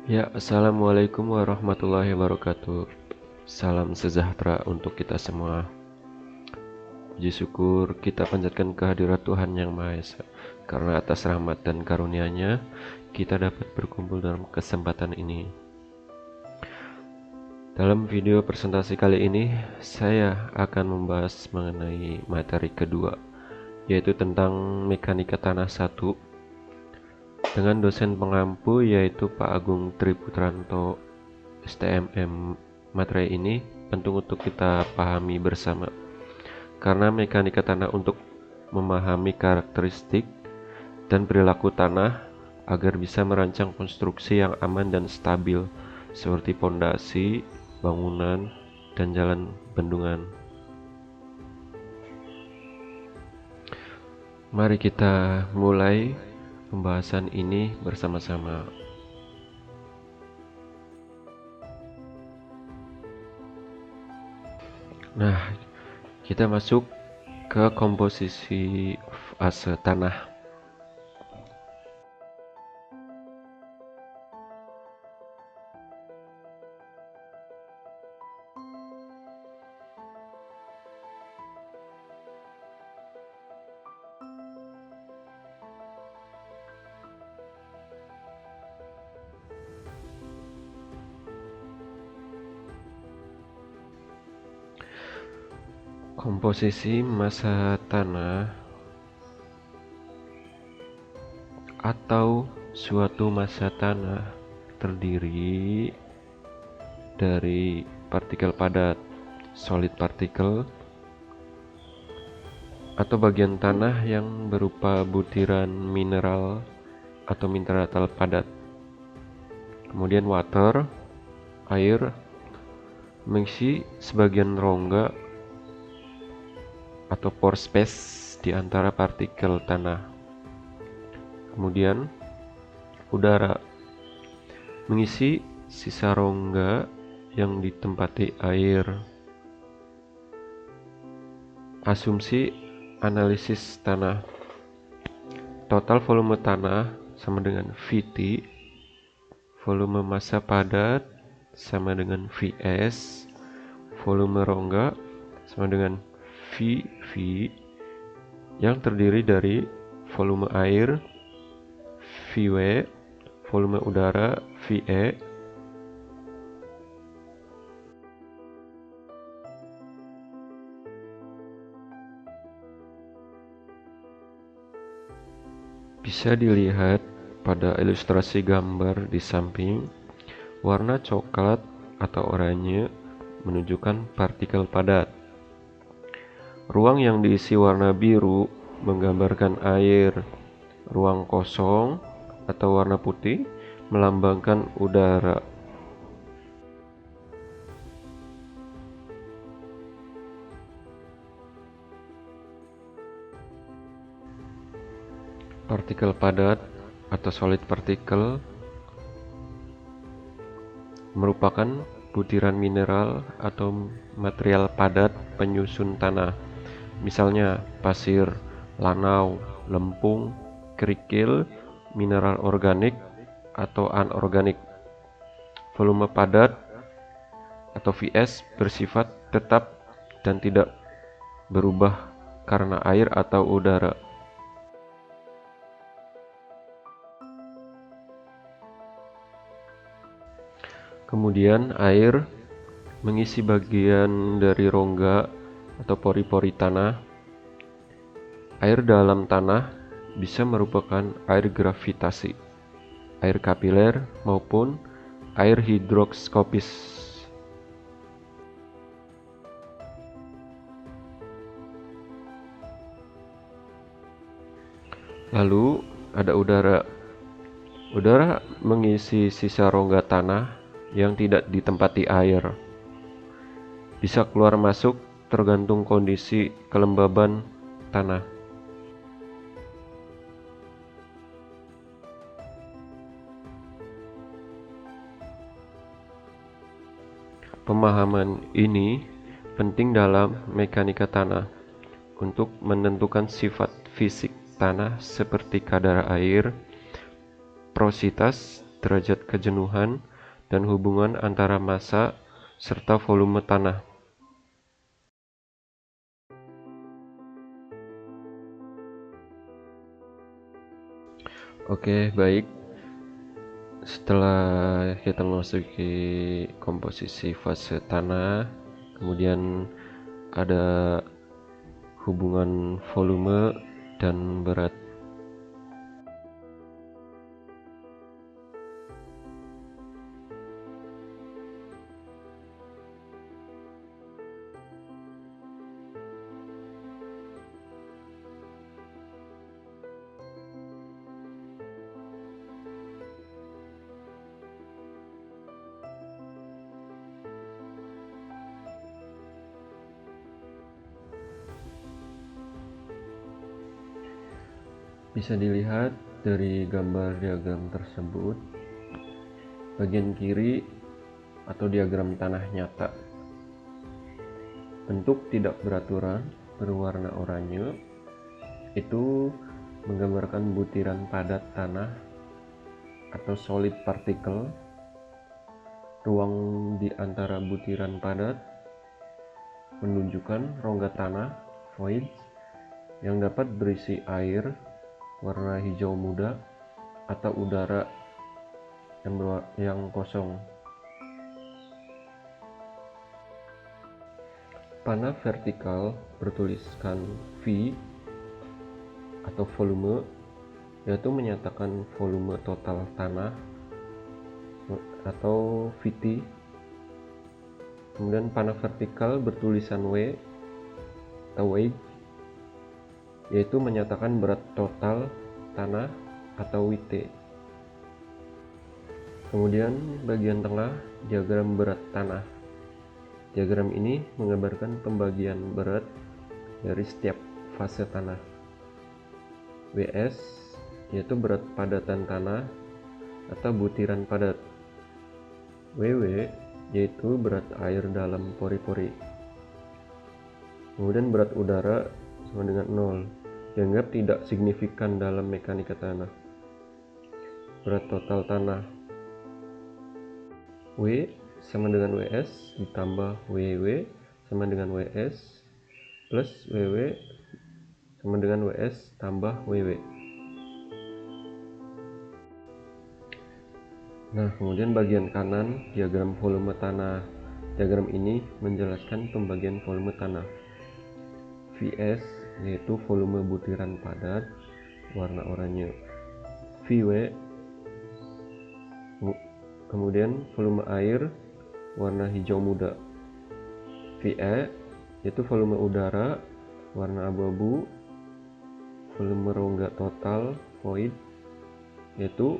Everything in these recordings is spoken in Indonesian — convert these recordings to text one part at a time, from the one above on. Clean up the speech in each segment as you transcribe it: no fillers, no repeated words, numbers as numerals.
Ya, assalamualaikum warahmatullahi wabarakatuh. Salam sejahtera untuk kita semua. Puji syukur kita panjatkan kehadirat Tuhan Yang Maha Esa, karena atas rahmat dan karunia-Nya kita dapat berkumpul dalam kesempatan ini. Dalam video presentasi kali ini, saya akan membahas mengenai materi kedua, yaitu tentang mekanika tanah 1 dengan dosen pengampu yaitu Pak Agung Triputranto STMM. Materi ini penting untuk kita pahami bersama, karena mekanika tanah untuk memahami karakteristik dan perilaku tanah agar bisa merancang konstruksi yang aman dan stabil seperti pondasi, bangunan, dan jalan bendungan. Mari kita mulai pembahasan ini bersama-sama. Nah, kita masuk ke komposisi fase tanah. Komposisi massa tanah atau suatu massa tanah terdiri dari partikel padat, solid particle, atau bagian tanah yang berupa butiran mineral atau mineral padat. Kemudian water, air, mengisi sebagian rongga atau pore space di antara partikel tanah. Kemudian udara, mengisi sisa rongga yang ditempati air. Asumsi analisis tanah. Total volume tanah sama dengan VT, volume massa padat sama dengan Vs, volume rongga sama dengan VV, yang terdiri dari volume air VW, volume udara VE, bisa dilihat pada ilustrasi gambar di samping. Warna coklat atau oranye menunjukkan partikel padat. Ruang yang diisi warna biru menggambarkan air. Ruang kosong atau warna putih melambangkan udara. Partikel padat atau solid particle merupakan butiran mineral atau material padat penyusun tanah, misalnya pasir, lanau, lempung, kerikil, mineral organik atau anorganik. Volume padat atau Vs bersifat tetap dan tidak berubah karena air atau udara. Kemudian air mengisi bagian dari rongga atau pori-pori tanah. Air dalam tanah bisa merupakan air gravitasi, air kapiler, maupun air hidroskopis. Lalu ada udara. Udara mengisi sisa rongga tanah yang tidak ditempati air. Bisa keluar masuk tergantung kondisi kelembaban tanah. Pemahaman ini penting dalam mekanika tanah untuk menentukan sifat fisik tanah seperti kadar air, porositas, derajat kejenuhan dan hubungan antara massa serta volume tanah. Oke, baik. Setelah kita memasuki komposisi fase tanah, kemudian ada hubungan volume dan berat. Bisa dilihat dari gambar diagram tersebut, bagian kiri atau diagram tanah nyata, bentuk tidak beraturan berwarna oranye itu menggambarkan butiran padat tanah atau solid particle. Ruang di antara butiran padat menunjukkan rongga tanah void yang dapat berisi air warna hijau muda atau udara yang kosong. Panah vertikal bertuliskan V atau volume, yaitu menyatakan volume total tanah atau VT. Kemudian panah vertikal bertulisan W atau weight, yaitu menyatakan berat total tanah atau WT. Kemudian bagian tengah diagram berat tanah. Diagram ini menggambarkan pembagian berat dari setiap fase tanah. WS yaitu berat padatan tanah atau butiran padat. WW yaitu berat air dalam pori-pori. Kemudian berat udara sama dengan 0, dianggap tidak signifikan dalam mekanika tanah. Berat total tanah W sama dengan WS ditambah WW sama dengan WS plus WW sama dengan WS tambah WW. Nah, kemudian bagian kanan diagram volume tanah. Diagram ini menjelaskan pembagian volume tanah. VS yaitu volume butiran padat warna oranye. VW kemudian volume air warna hijau muda. VE yaitu volume udara warna abu-abu. Volume rongga total void yaitu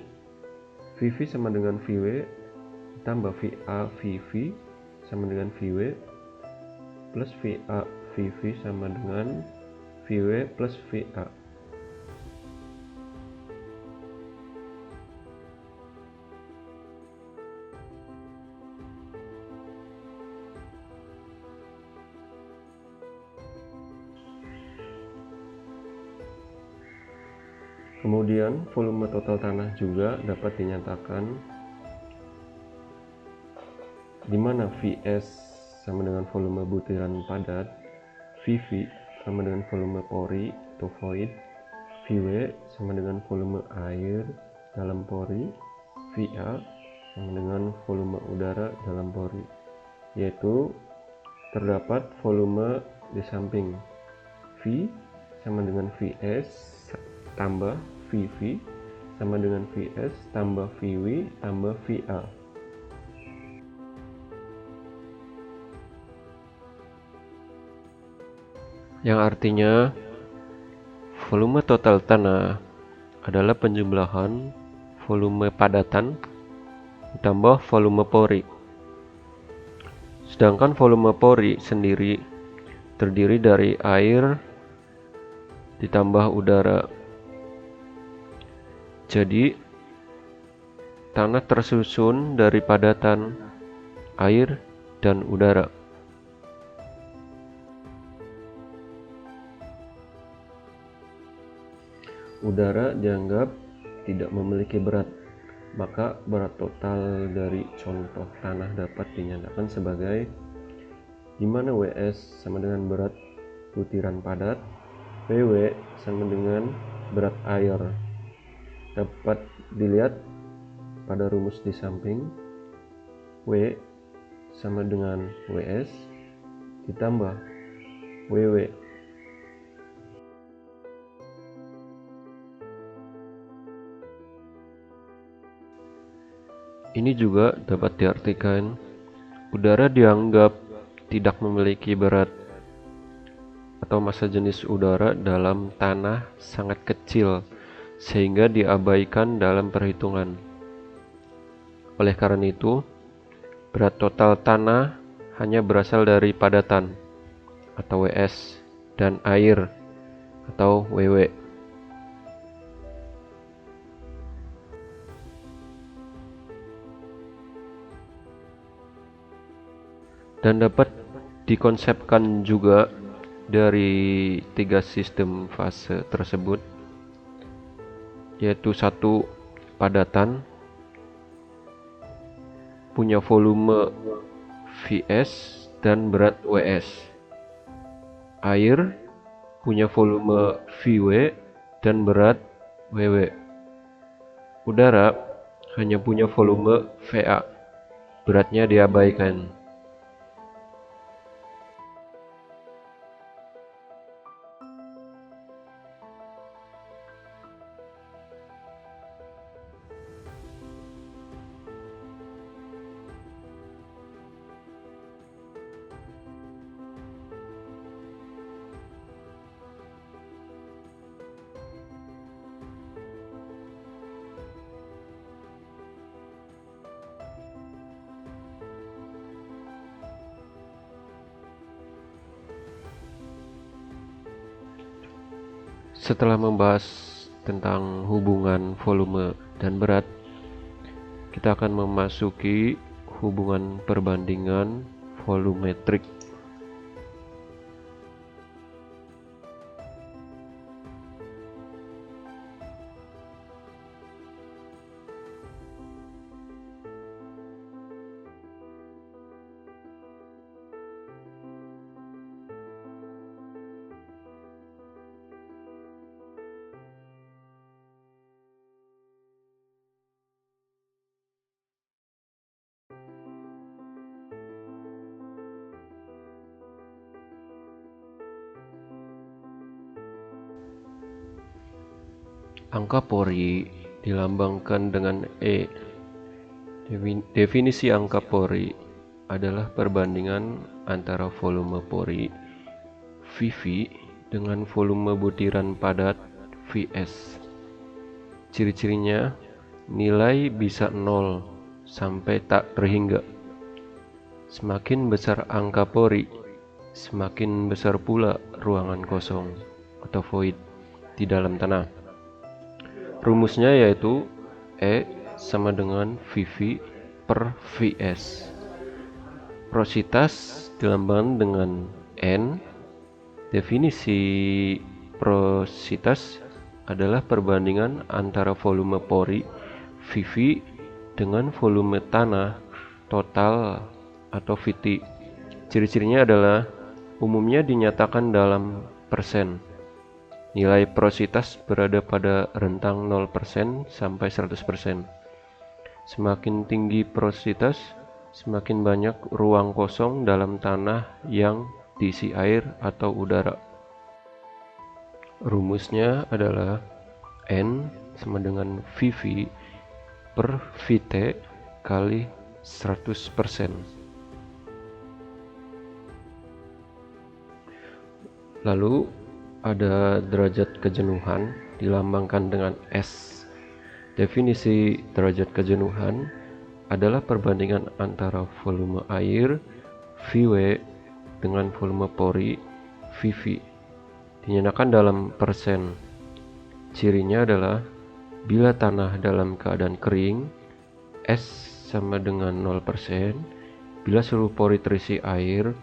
VV sama dengan VW ditambah VA VV sama dengan VW plus VA VV sama dengan VW plus VA. Kemudian volume total tanah juga dapat dinyatakan di mana VS sama dengan volume butiran padat, VV sama dengan volume pori atau void, VW sama dengan volume air dalam pori, VA sama dengan volume udara dalam pori, yaitu terdapat volume di samping. V sama dengan VS tambah VV sama dengan VS tambah VW tambah VA. Yang artinya volume total tanah adalah penjumlahan volume padatan ditambah volume pori. Sedangkan volume pori sendiri terdiri dari air ditambah udara. Jadi tanah tersusun dari padatan, air, dan udara. Udara dianggap tidak memiliki berat, maka berat total dari contoh tanah dapat dinyatakan sebagai di mana WS sama dengan berat butiran padat, PW sama dengan berat air. Dapat dilihat pada rumus di samping, W sama dengan WS ditambah WW. Ini juga dapat diartikan udara dianggap tidak memiliki berat atau massa jenis udara dalam tanah sangat kecil sehingga diabaikan dalam perhitungan. Oleh karena itu, berat total tanah hanya berasal dari padatan atau WS dan air atau WW. Dan dapat dikonsepkan juga dari 3 sistem fase tersebut, yaitu 1. Padatan punya volume Vs dan berat Ws. Air punya volume Vw dan berat Ww. Udara hanya punya volume Va, beratnya diabaikan. Setelah membahas tentang hubungan volume dan berat, kita akan memasuki hubungan perbandingan volumetrik. Angka Pori dilambangkan dengan E. Definisi angka Pori adalah perbandingan antara volume pori Vv dengan volume butiran padat Vs. Ciri-cirinya, nilai bisa 0 sampai tak terhingga. Semakin besar angka Pori, semakin besar pula ruangan kosong atau void di dalam tanah. Rumusnya yaitu E sama dengan Vv per Vs. Porositas dilambangkan dengan N. Definisi porositas adalah perbandingan antara volume pori Vv dengan volume tanah total atau VT. Ciri-cirinya adalah umumnya dinyatakan dalam persen. Nilai porositas berada pada rentang 0% sampai 100%. Semakin tinggi porositas, semakin banyak ruang kosong dalam tanah yang diisi air atau udara. Rumusnya adalah N sama dengan Vv per Vt kali 100%. Lalu ada derajat kejenuhan dilambangkan dengan S. Definisi derajat kejenuhan adalah perbandingan antara volume air Vw dengan volume pori Vv. Dinyatakan dalam persen. Cirinya adalah bila tanah dalam keadaan kering, S sama dengan 0%. Bila seluruh pori terisi air,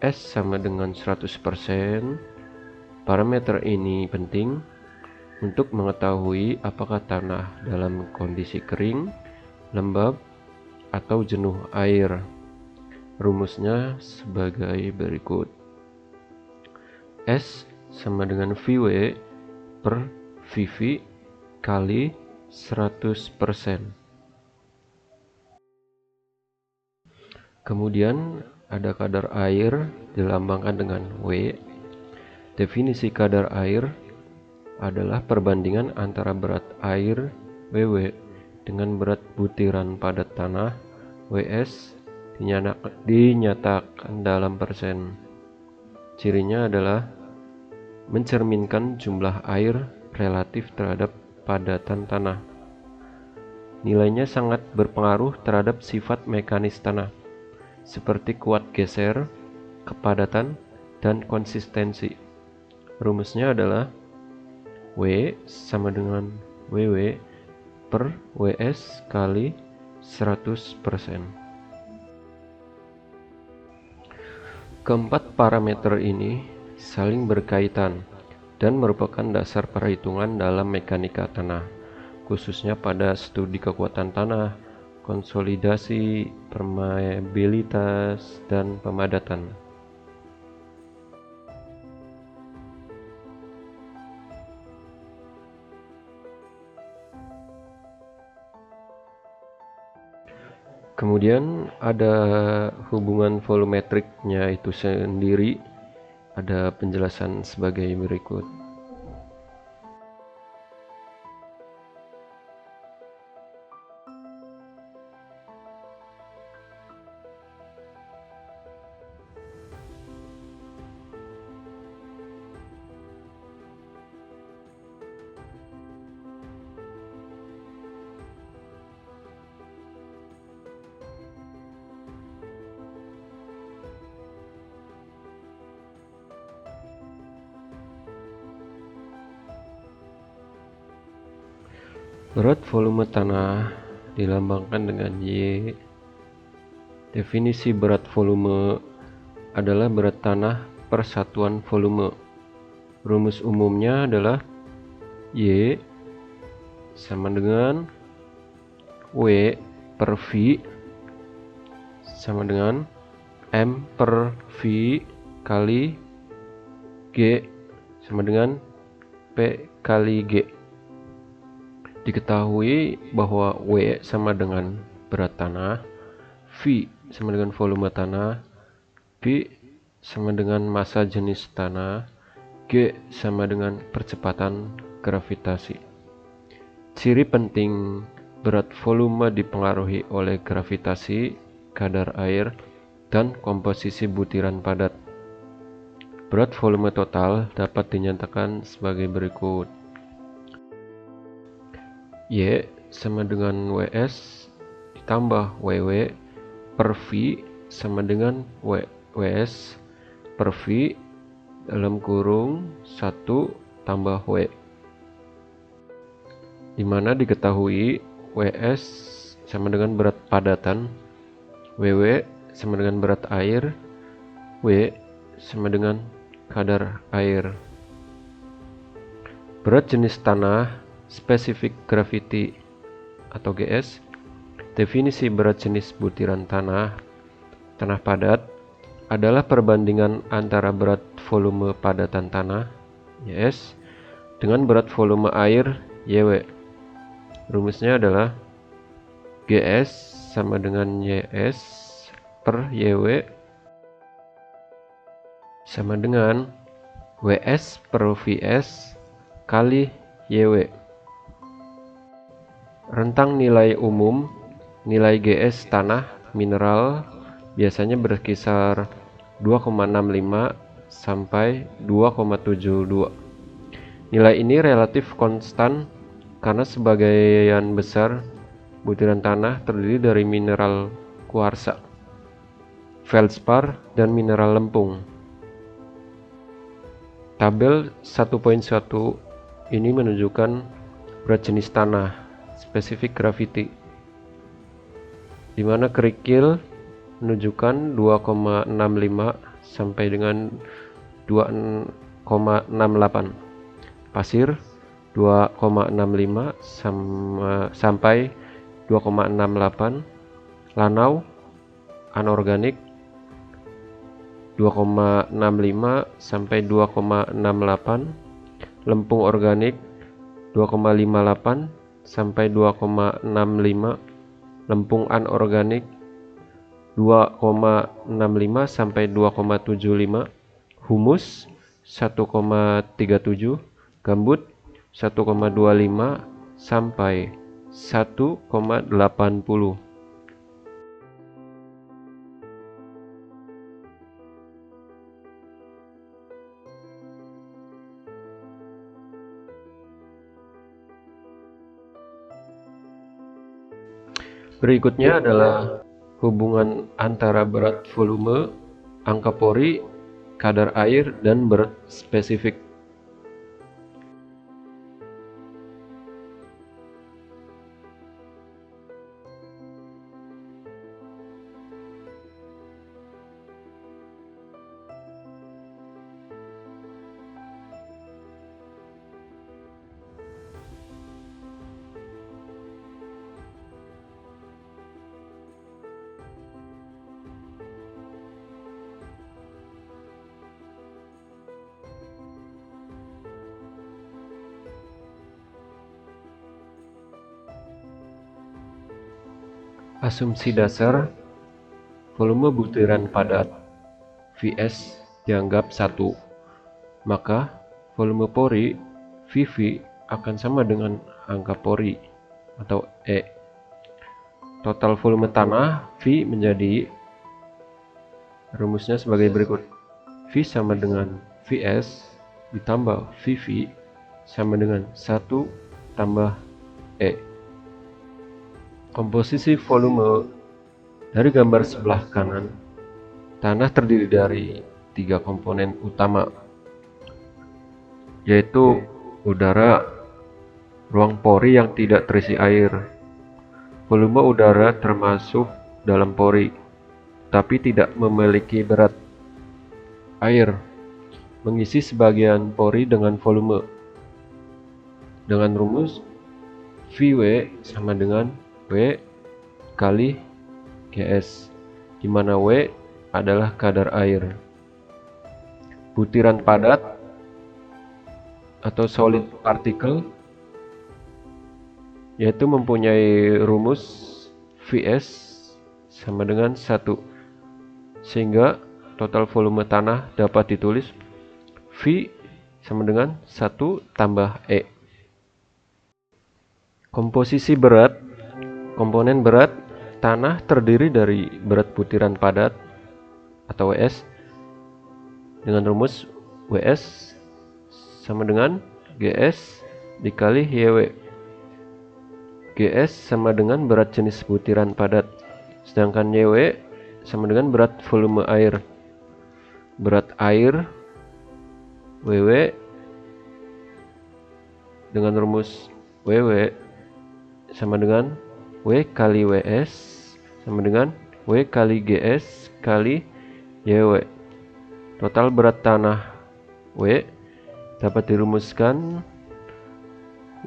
S sama dengan 100%. Parameter ini penting untuk mengetahui apakah tanah dalam kondisi kering, lembab, atau jenuh air. Rumusnya sebagai berikut. S sama dengan VW per VV kali 100%. Kemudian ada kadar air dilambangkan dengan W. Definisi kadar air adalah perbandingan antara berat air WW dengan berat butiran padat tanah WS dinyatakan dalam persen. Cirinya adalah mencerminkan jumlah air relatif terhadap padatan tanah. Nilainya sangat berpengaruh terhadap sifat mekanis tanah, seperti kuat geser, kepadatan, dan konsistensi. Rumusnya adalah W sama dengan WW per WS kali 100%. Keempat parameter ini saling berkaitan dan merupakan dasar perhitungan dalam mekanika tanah, khususnya pada studi kekuatan tanah, konsolidasi, permeabilitas, dan pemadatan. Kemudian ada hubungan volumetriknya itu sendiri, ada penjelasan sebagai berikut. Berat volume tanah dilambangkan dengan Y. Definisi berat volume adalah berat tanah per satuan volume. Rumus umumnya adalah Y sama dengan W per V sama dengan M per V kali G sama dengan P kali G. Diketahui bahwa W sama dengan berat tanah, V sama dengan volume tanah, P sama dengan massa jenis tanah, G sama dengan percepatan gravitasi. Ciri penting berat volume dipengaruhi oleh gravitasi, kadar air, dan komposisi butiran padat. Berat volume total dapat dinyatakan sebagai berikut. Y sama dengan WS ditambah WW per V sama dengan WS per V dalam kurung 1 tambah W, dimana diketahui WS sama dengan berat padatan, WW sama dengan berat air, W sama dengan kadar air. Berat jenis tanah Specific Gravity atau GS. Definisi berat jenis butiran tanah padat adalah perbandingan antara berat volume padatan tanah YS dengan berat volume air YW. Rumusnya adalah GS sama dengan YS per YW sama dengan WS per VS kali YW. Rentang nilai umum nilai GS tanah mineral biasanya berkisar 2,65 sampai 2,72. Nilai ini relatif konstan karena sebagian besar butiran tanah terdiri dari mineral kuarsa, feldspar, dan mineral lempung. Tabel 1.1 ini menunjukkan berat jenis tanah Specific Gravity, di mana kerikil menunjukkan 2,65 sampai dengan 2,68, pasir 2,65 sampai 2,68, lanau anorganik 2,65 sampai 2,68, lempung organik 2,58 sampai 2,65, lempung anorganik 2,65 sampai 2,75, humus 1,37, gambut 1,25 sampai 1,80. Berikutnya adalah hubungan antara berat volume, angka pori, kadar air, dan berat spesifik. Asumsi dasar, volume butiran padat Vs dianggap 1, maka volume pori Vv akan sama dengan angka pori atau E. Total volume tanah V menjadi, rumusnya sebagai berikut: V sama dengan Vs ditambah Vv sama dengan 1 tambah E. Komposisi volume dari gambar sebelah kanan, tanah terdiri dari 3 komponen utama, yaitu udara, ruang pori yang tidak terisi air. Volume udara termasuk dalam pori, tapi tidak memiliki berat. Air mengisi sebagian pori dengan volume. Dengan rumus Vw sama dengan W kali Gs, di mana W adalah kadar air. Butiran padat atau solid particle yaitu mempunyai rumus Vs sama dengan 1, sehingga total volume tanah dapat ditulis V sama dengan 1 tambah E. Komposisi berat. Komponen berat tanah terdiri dari berat butiran padat atau Ws dengan rumus Ws sama dengan Gs dikali Yw. Gs sama dengan berat jenis butiran padat, sedangkan Yw sama dengan berat volume air. Berat air Ww dengan rumus Ww sama dengan W kali Ws sama dengan W kali Gs kali Yw. Total berat tanah W dapat dirumuskan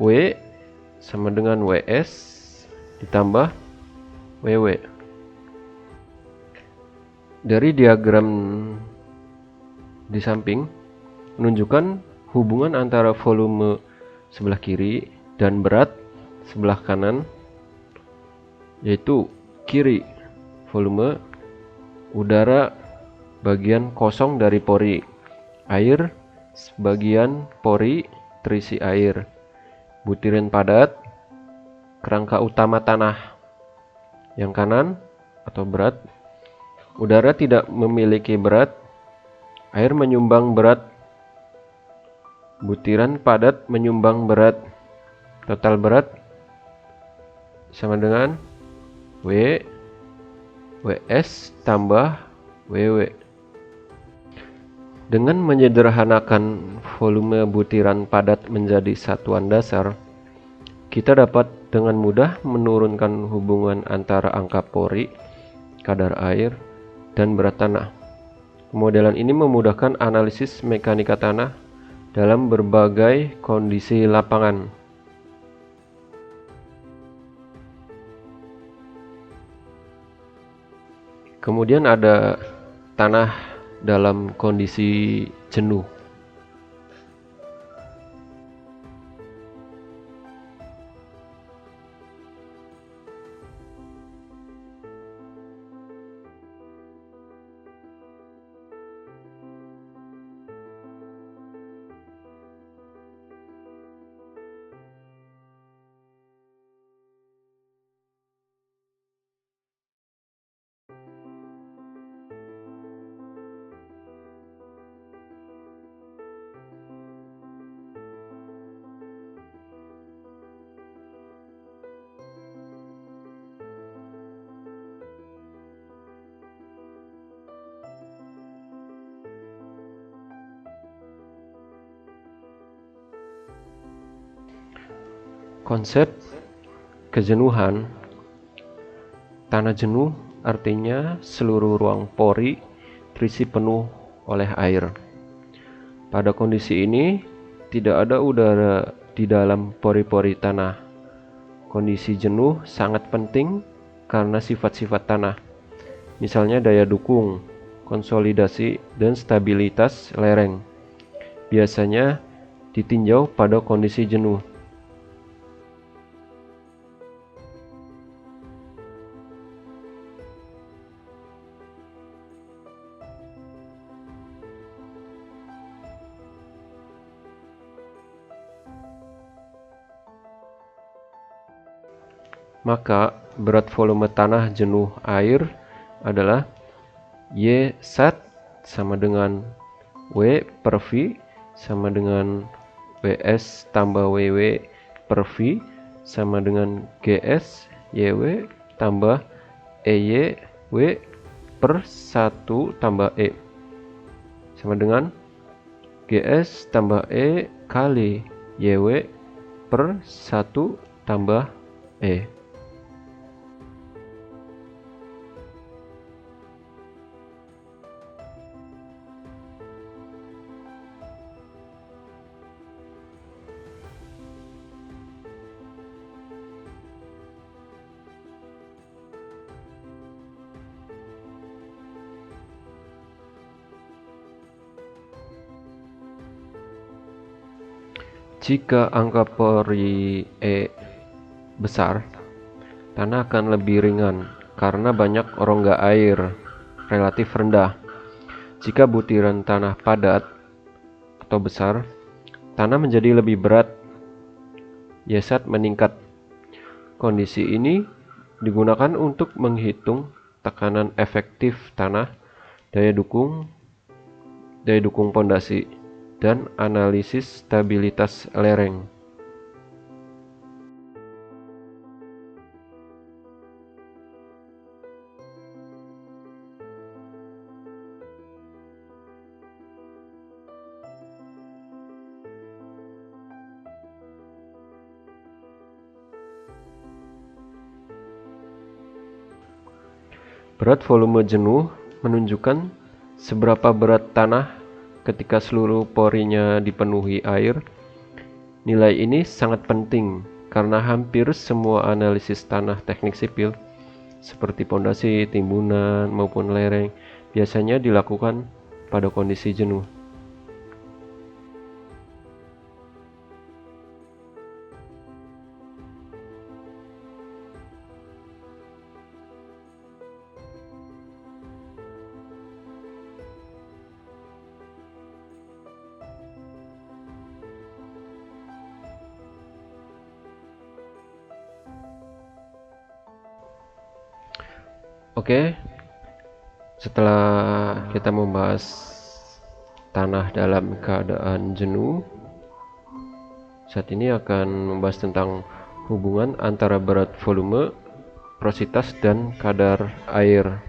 W sama dengan Ws ditambah Ww. Dari diagram di samping menunjukkan hubungan antara volume sebelah kiri dan berat sebelah kanan, yaitu kiri volume, udara bagian kosong dari pori, air sebagian pori terisi air, butiran padat kerangka utama tanah. Yang kanan atau berat, udara tidak memiliki berat, air menyumbang berat, butiran padat menyumbang berat. Total berat sama dengan Ws tambah Ww. Dengan menyederhanakan volume butiran padat menjadi satuan dasar, kita dapat dengan mudah menurunkan hubungan antara angka pori, kadar air, dan berat tanah. Pemodelan ini memudahkan analisis mekanika tanah dalam berbagai kondisi lapangan. Kemudian ada tanah dalam kondisi jenuh. Konsep kejenuhan. Tanah jenuh artinya seluruh ruang pori terisi penuh oleh air. Pada kondisi ini, tidak ada udara di dalam pori-pori tanah. Kondisi jenuh sangat penting karena sifat-sifat tanah, misalnya daya dukung, konsolidasi, dan stabilitas lereng. Biasanya ditinjau pada kondisi jenuh. Maka berat volume tanah jenuh air adalah Y sat sama dengan W per V sama dengan WS tambah WW per V sama dengan GS YW tambah EY W per 1 tambah E sama dengan GS tambah E kali YW per 1 tambah E. Jika angka pori E besar, tanah akan lebih ringan karena banyak rongga air relatif rendah. Jika butiran tanah padat atau besar, tanah menjadi lebih berat, Y sat meningkat. Kondisi ini digunakan untuk menghitung tekanan efektif tanah, daya dukung pondasi, dan analisis stabilitas lereng. Berat volume jenuh menunjukkan seberapa berat tanah ketika seluruh porinya dipenuhi air. Nilai ini sangat penting karena hampir semua analisis tanah teknik sipil seperti pondasi, timbunan, maupun lereng biasanya dilakukan pada kondisi jenuh. Oke, setelah kita membahas tanah dalam keadaan jenuh, saat ini akan membahas tentang hubungan antara berat volume, porositas, dan kadar air.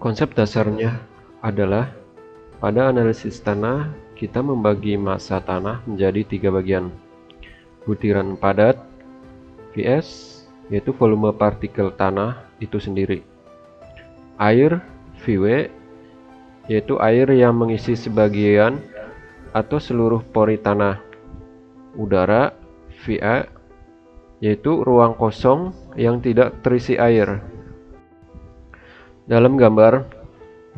Konsep dasarnya adalah pada analisis tanah, kita membagi massa tanah menjadi 3 bagian. Butiran padat, Vs, yaitu volume partikel tanah itu sendiri. Air, Vw, yaitu air yang mengisi sebagian atau seluruh pori tanah. Udara, Va, yaitu ruang kosong yang tidak terisi air. Dalam gambar,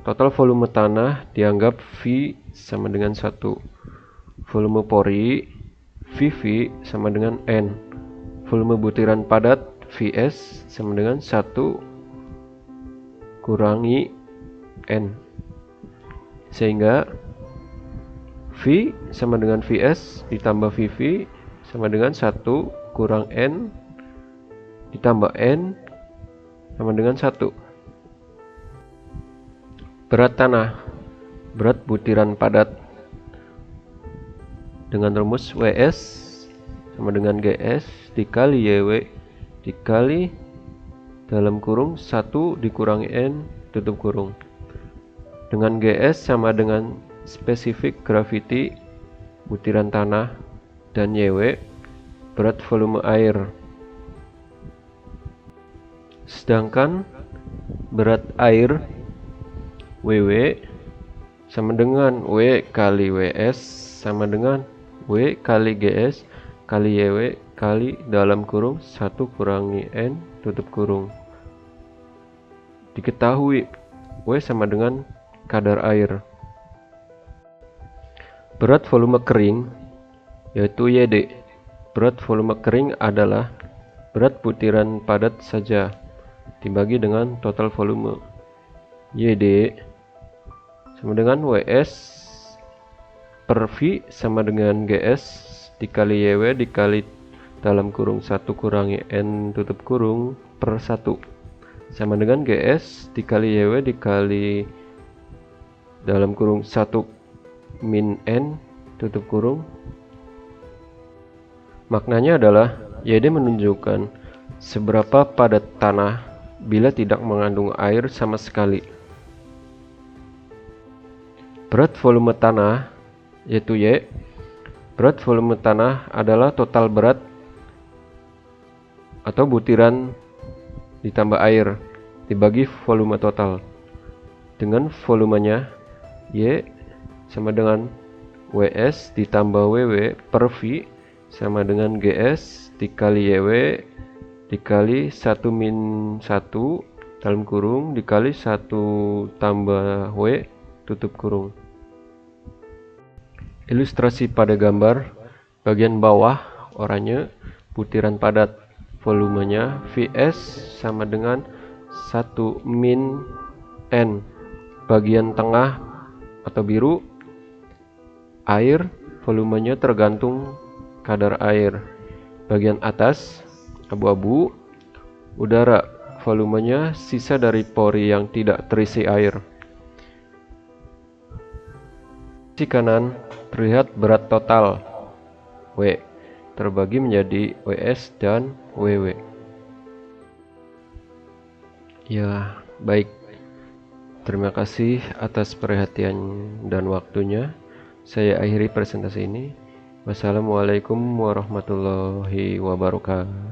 total volume tanah dianggap V sama dengan 1. Volume pori, Vv sama dengan N. Volume butiran padat, Vs sama dengan 1 kurangi N. Sehingga V sama dengan Vs ditambah Vv sama dengan 1 kurang N ditambah N sama dengan 1. Berat tanah, berat butiran padat dengan rumus Ws sama dengan Gs dikali Yw dikali dalam kurung 1 dikurangi N tutup kurung, dengan Gs sama dengan spesifik gravity butiran tanah, dan Yw berat volume air. Sedangkan berat air Ww sama dengan W kali Ws sama dengan W kali Gs kali Yw kali dalam kurung 1 kurangi N tutup kurung. Diketahui W sama dengan kadar air. Berat volume kering yaitu Yd. Berat volume kering adalah berat butiran padat saja dibagi dengan total volume. Yd sama dengan Ws per V sama dengan Gs dikali Yw dikali dalam kurung 1 kurangi N tutup kurung per 1 sama dengan Gs dikali Yw dikali dalam kurung 1 min N tutup kurung. Maknanya adalah Yd menunjukkan seberapa padat tanah bila tidak mengandung air sama sekali. Berat volume tanah yaitu Y. Berat volume tanah adalah total berat atau butiran ditambah air dibagi volume total, dengan volumenya Y sama dengan Ws ditambah Ww per V sama dengan Gs dikali Yw dikali 1 min 1 dalam kurung dikali 1 tambah W tutup kurung. Ilustrasi pada gambar bagian bawah oranye butiran padat, volumenya Vs sama dengan 1 min N. Bagian tengah atau biru air, volumenya tergantung kadar air. Bagian atas abu-abu udara, volumenya sisa dari pori yang tidak terisi air. Sisi kanan terlihat berat total W terbagi menjadi Ws dan Ww. Ya, baik. Terima kasih atas perhatian dan waktunya. Saya akhiri presentasi ini. Wassalamualaikum warahmatullahi wabarakatuh.